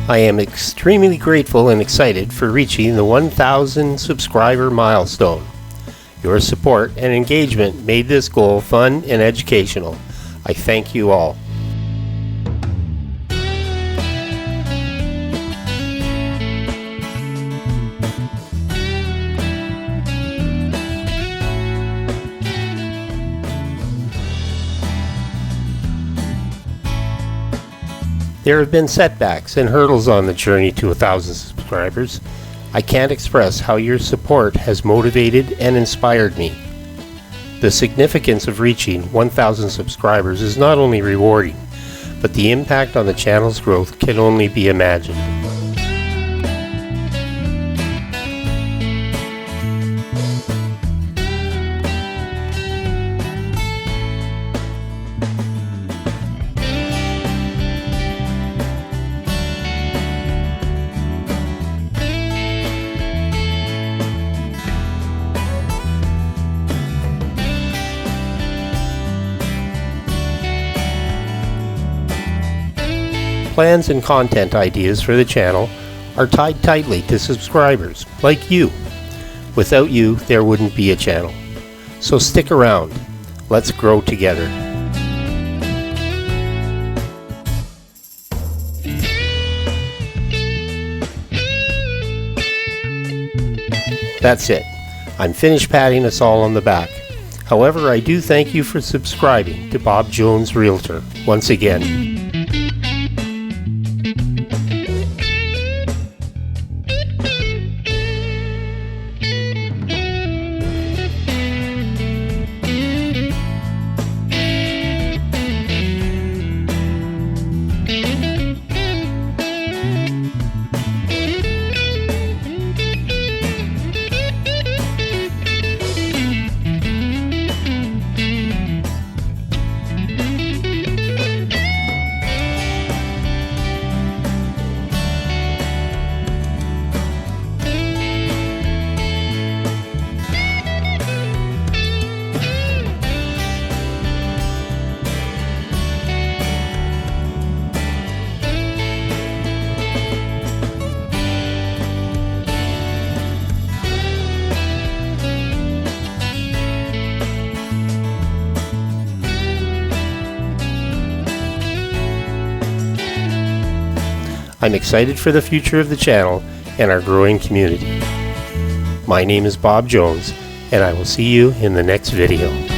I am extremely grateful and excited for reaching the 1,000 subscriber milestone. Your support and engagement made this goal fun and educational. I thank you all. There have been setbacks and hurdles on the journey to 1,000 subscribers. I can't express how your support has motivated and inspired me. The significance of reaching 1,000 subscribers is not only rewarding, but the impact on the channel's growth can only be imagined. Plans and content ideas for the channel are tied tightly to subscribers, like you. Without you, there wouldn't be a channel. So stick around. Let's grow together. That's it. I'm finished patting us all on the back. However, I do thank you for subscribing to Bob Jones Realtor once again. I'm excited for the future of the channel and our growing community. My name is Bob Jones, and I will see you in the next video.